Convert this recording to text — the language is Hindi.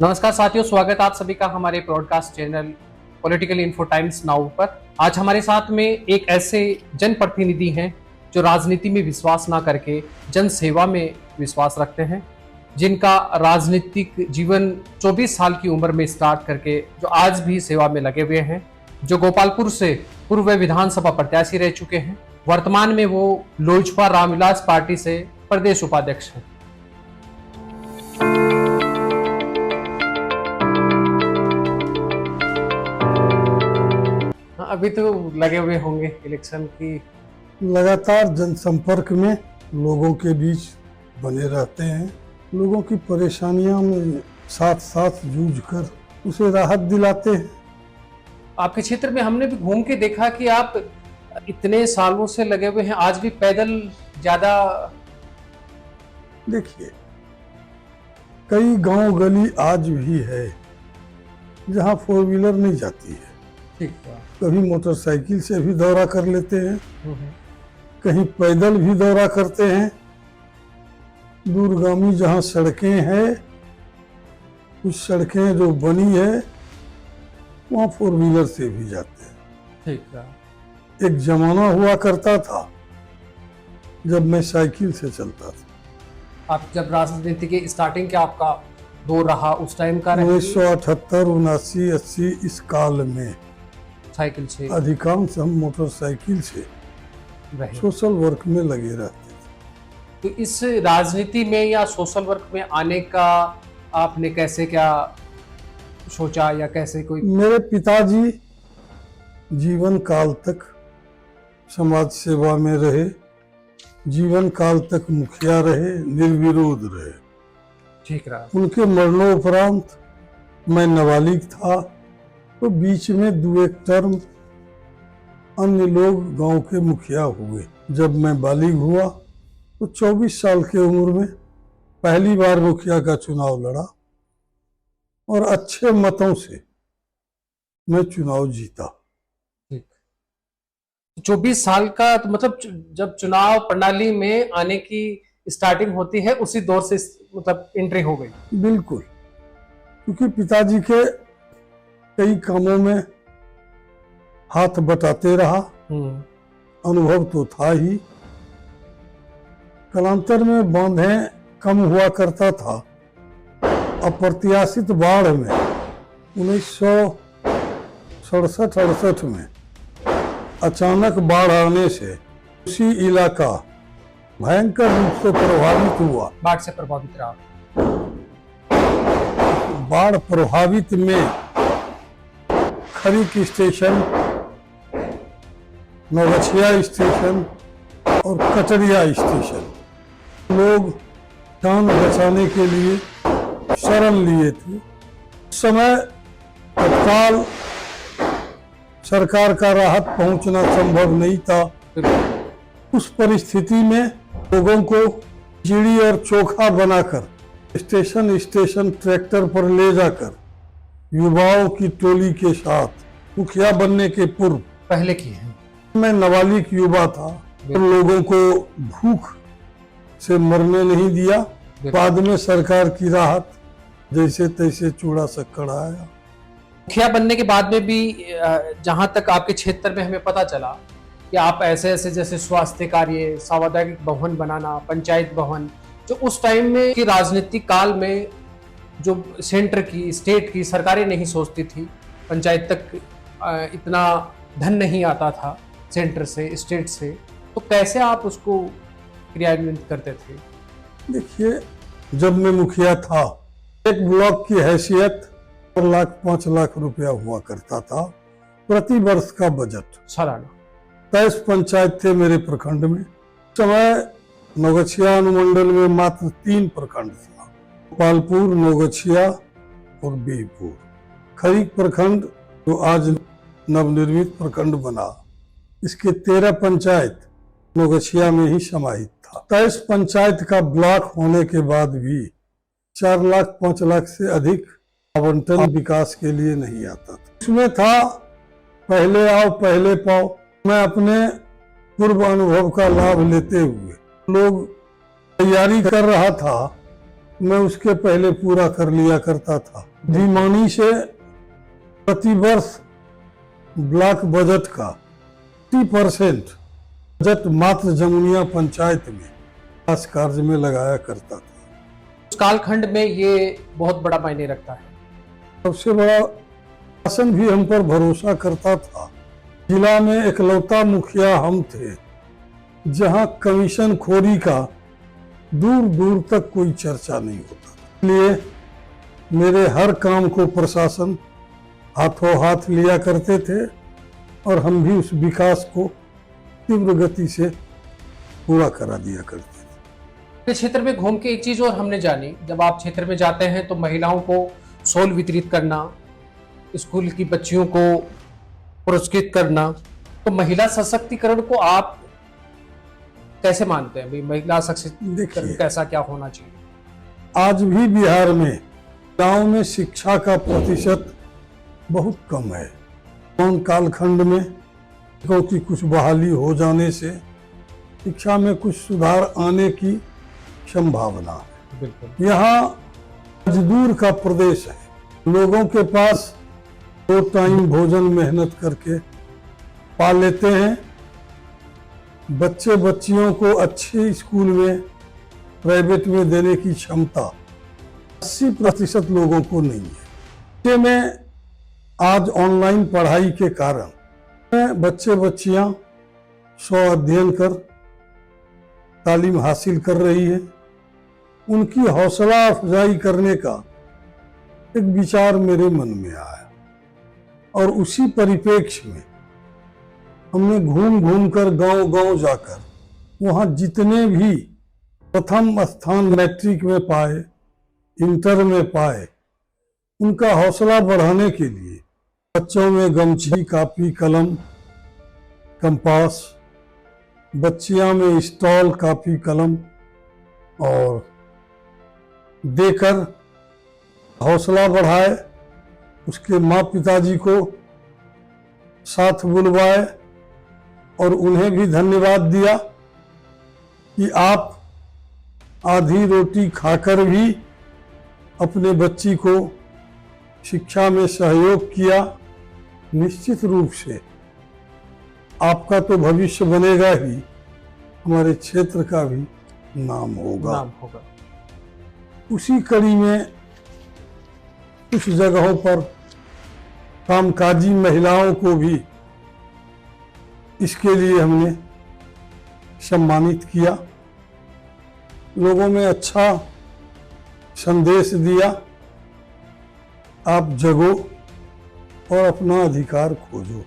नमस्कार साथियों, स्वागत है आप सभी का हमारे broadcast channel political info times now पर। आज हमारे साथ में एक ऐसे जनप्रतिनिधि हैं जो राजनीति में विश्वास ना करके जन सेवा में विश्वास रखते हैं, जिनका राजनीतिक जीवन 24 साल की उम्र में स्टार्ट करके जो आज भी सेवा में लगे हुए हैं, जो गोपालपुर से पूर्व विधानसभा प्रत्याशी रह चुके हैं। वर्तमान में वो लोजपा रामविलास पार्टी से प्रदेश उपाध्यक्ष हैं। अभी तो लगे हुए होंगे इलेक्शन की। लगातार जनसंपर्क में लोगों के बीच बने रहते हैं। लोगों की परेशानियों में साथ साथ जूझकर उसे राहत दिलाते हैं। आपके क्षेत्र में हमने भी घूम के देखा कि आप इतने सालों से लगे हुए हैं, आज भी पैदल ज्यादा। देखिए, कई गांव गली आज भी है जहां फोर व्हीलर नहीं जाती है। ठीक है। कभी मोटरसाइकिल से भी दौरा कर लेते हैं, कहीं पैदल भी दौरा करते हैं। दूरगामी जहां सड़कें हैं, कुछ सड़कें जो बनी है वहां फोर व्हीलर से भी जाते हैं। ठीक है। एक जमाना हुआ करता था जब मैं साइकिल से चलता था। आप जब राजनीति के स्टार्टिंग के आपका दौर रहा उस टाइम का 1978, 79, 80 इस काल में साइकिल से अधिकांश हम मोटरसाइकिल से रहे। सोशल वर्क में लगे रहते थे। तो इस राजनीति में या सोशल वर्क में आने का आपने कैसे क्या सोचा या कैसे कोई? मेरे पिताजी जीवन काल तक समाज सेवा में रहे, जीवन काल तक मुखिया रहे, निर्विरोध रहे। ठीक रहा। उनके मरणोपरांत मैं नाबालिग था, तो बीच में 2-1 टर्म अन्य लोग गांव के मुखिया हुए। जब मैं बालिग हुआ तो 24 साल की उम्र में पहली बार मुखिया का चुनाव लड़ा और अच्छे मतों से मैं चुनाव जीता। 24 साल का तो मतलब जब चुनाव प्रणाली में आने की स्टार्टिंग होती है उसी दौर से मतलब एंट्री हो गई। बिल्कुल, क्योंकि पिताजी के कई कामों में हाथ बटाते रहा, अनुभव तो था ही। कालांतर में बांधें कम हुआ करता था। अप्रत्याशित बाढ़ में 1967-68 में अचानक बाढ़ आने से उसी इलाका भयंकर रूप से प्रभावित हुआ। बाढ़ से प्रभावित रहा। बाढ़ प्रभावित में खरीक स्टेशन, नौगछिया स्टेशन और कटरिया स्टेशन, लोग जान बचाने के लिए शरण लिए थे। उस समय तत्काल सरकार का राहत पहुंचना संभव नहीं था। उस परिस्थिति में लोगों को चिड़ी और चोखा बनाकर स्टेशन स्टेशन ट्रैक्टर पर ले जाकर युवाओं की टोली के साथ मुखिया बनने के पूर्व पहले की है। मैं नाबालिग युवा था, तो लोगों को भूख से मरने नहीं दिया। बाद में सरकार की राहत जैसे तैसे चूड़ा शक्कर आया। मुखिया बनने के बाद में भी जहां तक आपके क्षेत्र में हमें पता चला कि आप ऐसे ऐसे जैसे स्वास्थ्य कार्य, सामुदायिक भवन बनाना, पंचायत भवन, जो उस टाइम में की राजनीतिक काल में जो सेंटर की, स्टेट की सरकारें नहीं सोचती थी, पंचायत तक इतना धन नहीं आता था सेंटर से, स्टेट से, तो कैसे आप उसको क्रियान्वित करते थे? देखिए, जब मैं मुखिया था, एक ब्लॉक की हैसियत 4 लाख 5 लाख रुपया हुआ करता था प्रति वर्ष का बजट सालाना। 23 पंचायत थे मेरे प्रखंड में। समय नौगछिया अनुमंडल में मात्र 3 प्रखंड था, गोपालपुर, नौगछिया और बीरपुर। खरीक प्रखंड जो आज नवनिर्मित प्रखंड बना, इसके 13 पंचायत नौगछिया में ही समाहित था। 23 पंचायत का ब्लॉक होने के बाद भी 4 लाख 5 लाख से अधिक आवंटन विकास के लिए नहीं आता था। इसमें था पहले आओ पहले पाओ। मैं अपने पूर्व अनुभव का लाभ लेते हुए, लोग तैयारी कर रहा था, मैं उसके पहले पूरा कर लिया करता था। धीमानी से प्रतिवर्ष ब्लॉक बजट का 30% बजट मात्र जमुनिया पंचायत में विकास कार्य में लगाया करता था। उस कालखंड में ये बहुत बड़ा मायने रखता है। सबसे बड़ा शासन भी हम पर भरोसा करता था। जिला में इकलौता मुखिया हम थे जहां कमीशन खोरी का दूर दूर तक कोई चर्चा नहीं होता। इसलिए मेरे हर काम को प्रशासन हाथों हाथ लिया करते थे और हम भी उस विकास को तीव्र गति से पूरा करा दिया करते थे। क्षेत्र में घूम के एक चीज और हमने जानी, जब आप क्षेत्र में जाते हैं तो महिलाओं को शॉल वितरित करना, स्कूल की बच्चियों को पुरस्कृत करना, तो महिला सशक्तिकरण को आप कैसे मानते हैं? भाई महिला सशक्तिकरण कैसा क्या होना चाहिए? आज भी बिहार में गांव में शिक्षा का प्रतिशत बहुत कम है। कौन कालखंड में क्योंकि कुछ बहाली हो जाने से शिक्षा में कुछ सुधार आने की संभावना है। बिल्कुल। यहाँ मजदूर का प्रदेश है, लोगों के पास 2 टाइम भोजन मेहनत करके पा लेते हैं। बच्चे बच्चियों को अच्छे स्कूल में प्राइवेट में देने की क्षमता 80% लोगों को नहीं है। में आज ऑनलाइन पढ़ाई के कारण बच्चे बच्चियां स्व अध्ययन कर तालीम हासिल कर रही है। उनकी हौसला अफजाई करने का एक विचार मेरे मन में आया और उसी परिप्रेक्ष्य में हमने घूम घूम कर गांव गांव जाकर वहां जितने भी प्रथम स्थान मैट्रिक में पाए, इंटर में पाए, उनका हौसला बढ़ाने के लिए बच्चों में गमछी, कापी, कलम, कंपास, बच्चियां में स्टॉल, कापी, कलम और देकर हौसला बढ़ाए। उसके माँ पिताजी को साथ बुलवाए और उन्हें भी धन्यवाद दिया कि आप आधी रोटी खाकर भी अपने बच्ची को शिक्षा में सहयोग किया। निश्चित रूप से आपका तो भविष्य बनेगा ही, हमारे क्षेत्र का भी नाम होगा। उसी कड़ी में कुछ जगहों पर कामकाजी महिलाओं को भी इसके लिए हमने सम्मानित किया, लोगों में अच्छा संदेश दिया, आप जगो और अपना अधिकार खोजो।